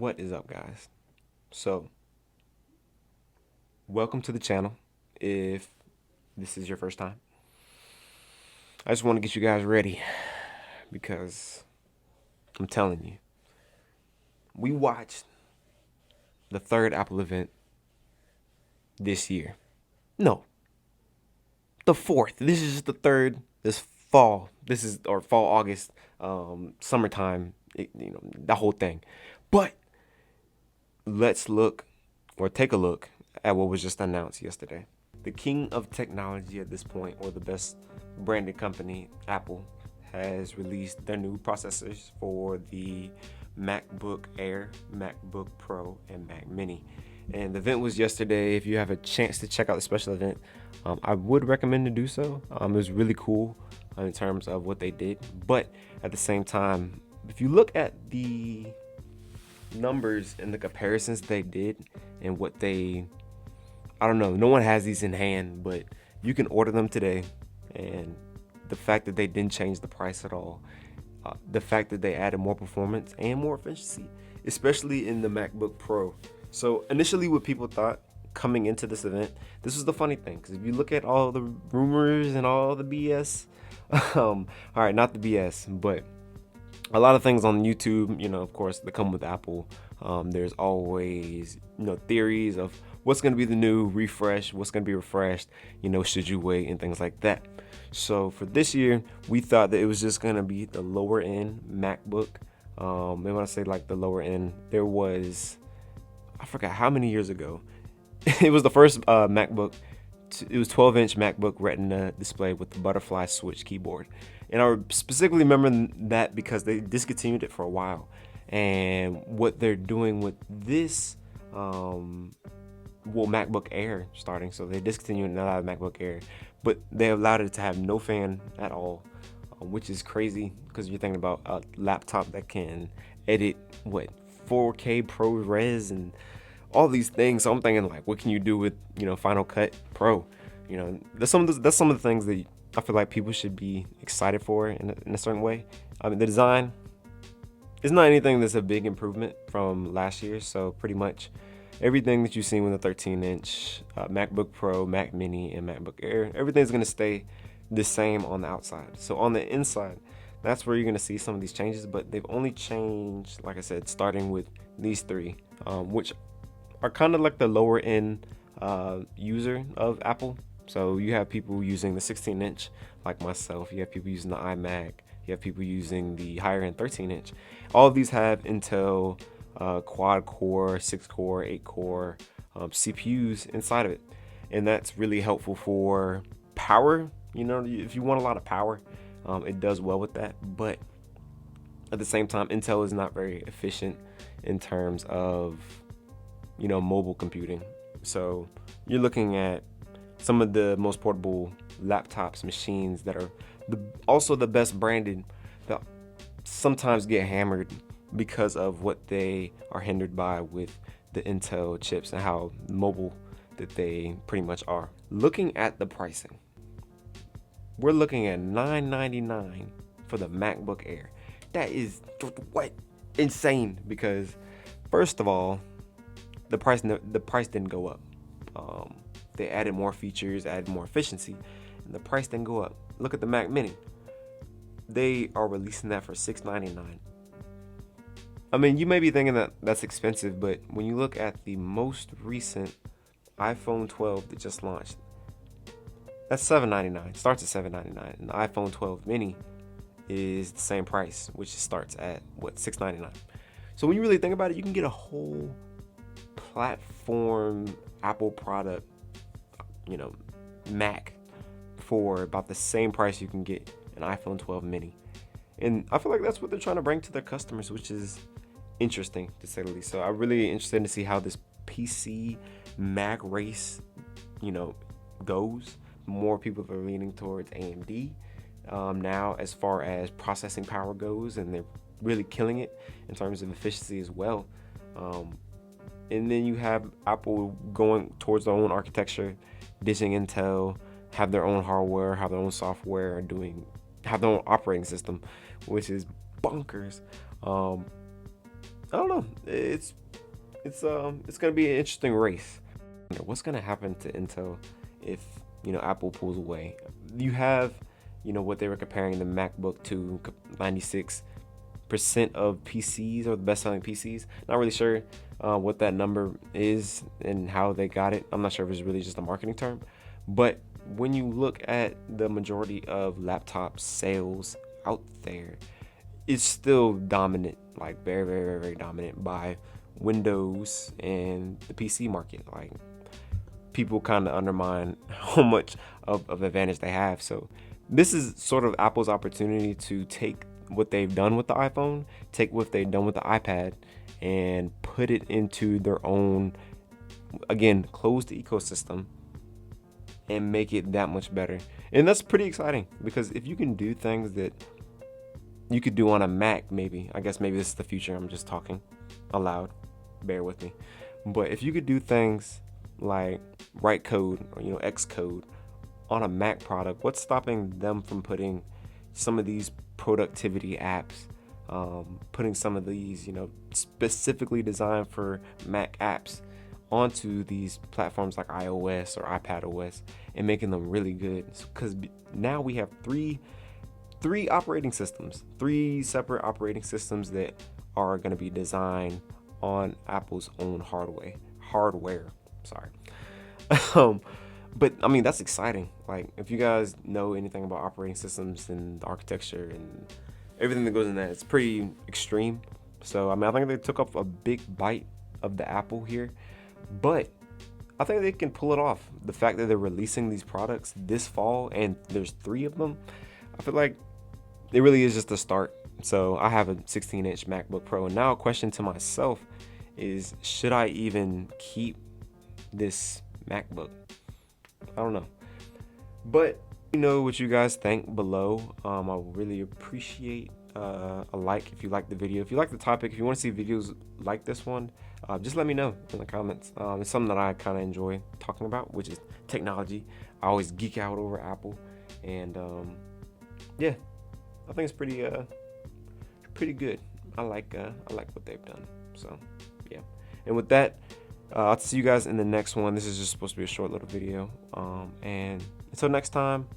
What is up, guys? So, welcome to the channel. If this is your first time, I just want to get you guys ready because I'm telling you, we watched the third Apple event this year. No, the fourth. This is just the third. This fall. This is or fall, August, summertime. The whole thing. But let's look or take a look at what was just announced yesterday. The king of technology at this point, or the best branded company, Apple, has released their new processors for the MacBook Air, MacBook Pro, and Mac Mini. And the event was yesterday. If you have a chance to check out the special event, I would recommend to do so. It was really cool in terms of what they did. But at the same time, if you look at the numbers and the comparisons they did and what they, I don't know, no one has these in hand, but you can order them today. And the fact that they didn't change the price at all, the fact that they added more performance and more efficiency, especially in the MacBook Pro. So initially what people thought coming into this event, this was the funny thing, because if you look at all the rumors and all the BS, all right, not the BS, but a lot of things on YouTube, of course, that come with Apple. There's always, theories of what's going to be the new refresh, what's going to be refreshed, should you wait, and things like that. So for this year, we thought that it was just going to be the lower end MacBook. And when I say like the lower end, there was, I forgot how many years ago, it was the first MacBook. It was 12-inch MacBook Retina display with the butterfly switch keyboard. And I specifically remember that because they discontinued it for a while. And what they're doing with this, MacBook Air starting. So they discontinued and allowed MacBook Air. But they allowed it to have no fan at all, which is crazy because you're thinking about a laptop that can edit, 4K ProRes and all these things. So I'm thinking, like, what can you do with, Final Cut Pro? That's some of the things that I feel like people should be excited for in a certain way. I mean, the design is not anything that's a big improvement from last year. So pretty much everything that you've seen with the 13-inch MacBook Pro, Mac Mini, and MacBook Air, everything's going to stay the same on the outside. So on the inside, that's where you're going to see some of these changes. But they've only changed, like I said, starting with these three, which are kind of like the lower end user of Apple. So you have people using the 16-inch like myself. You have people using the iMac. You have people using the higher end 13-inch. All of these have Intel quad core, 6-core, 8-core CPUs inside of it. And that's really helpful for power. If you want a lot of power, it does well with that. But at the same time, Intel is not very efficient in terms of mobile computing. So you're looking at some of the most portable laptops, machines that are also the best branded, that sometimes get hammered because of what they are hindered by with the Intel chips and how mobile that they pretty much are. Looking at the pricing, we're looking at $999 for the MacBook Air. That is insane, because first of all, the price didn't go up. They added more features, added more efficiency, and the price didn't go up. Look at the Mac Mini. They are releasing that for $699. I mean, you may be thinking that that's expensive, but when you look at the most recent iPhone 12 that just launched, that's $799. Starts at $799, and the iPhone 12 mini is the same price, which starts at $699. So when you really think about it, you can get a whole platform Apple product, Mac, for about the same price you can get an iPhone 12 mini. And I feel like that's what they're trying to bring to their customers, which is interesting to say the least. So I'm really interested to see how this PC Mac race, goes. More people are leaning towards AMD now as far as processing power goes, and they're really killing it in terms of efficiency as well. And then you have Apple going towards their own architecture, ditching Intel, have their own hardware, have their own software, have their own operating system, which is bonkers. I don't know. It's gonna be an interesting race. What's gonna happen to Intel if Apple pulls away? You have what they were comparing the MacBook to. 96% of PCs are the best-selling PCs. Not really sure what that number is and how they got it. I'm not sure if it's really just a marketing term, but when you look at the majority of laptop sales out there, it's still dominant, like very, very, very, very dominant by Windows and the PC market. Like, people kind of undermine how much of advantage they have. So this is sort of Apple's opportunity to take what they've done with the iPhone, take what they've done with the iPad, and put it into their own, again, closed ecosystem and make it that much better. And that's pretty exciting, because if you can do things that you could do on a Mac, maybe this is the future, I'm just talking aloud, bear with me, but if you could do things like write code or Xcode on a Mac product, what's stopping them from putting some of these productivity apps, putting some of these specifically designed for Mac apps onto these platforms like iOS or iPadOS and making them really good? Because now we have three operating systems, three separate operating systems that are going to be designed on Apple's own hardware. Sorry. But I mean, that's exciting. Like, if you guys know anything about operating systems and the architecture and everything that goes in that, it's pretty extreme. So I mean, I think they took up a big bite of the apple here, but I think they can pull it off. The fact that they're releasing these products this fall and there's 3 of them, I feel like it really is just a start. So I have a 16-inch MacBook Pro, and now a question to myself is, should I even keep this MacBook? I don't know. But what you guys think below. I really appreciate a like if you like the video. If you like the topic, if you want to see videos like this one, just let me know in the comments. It's something that I kind of enjoy talking about, which is technology. I always geek out over Apple, and yeah, I think it's pretty good. I like what they've done. So yeah, and with that, I'll see you guys in the next one. This is just supposed to be a short little video, and until next time,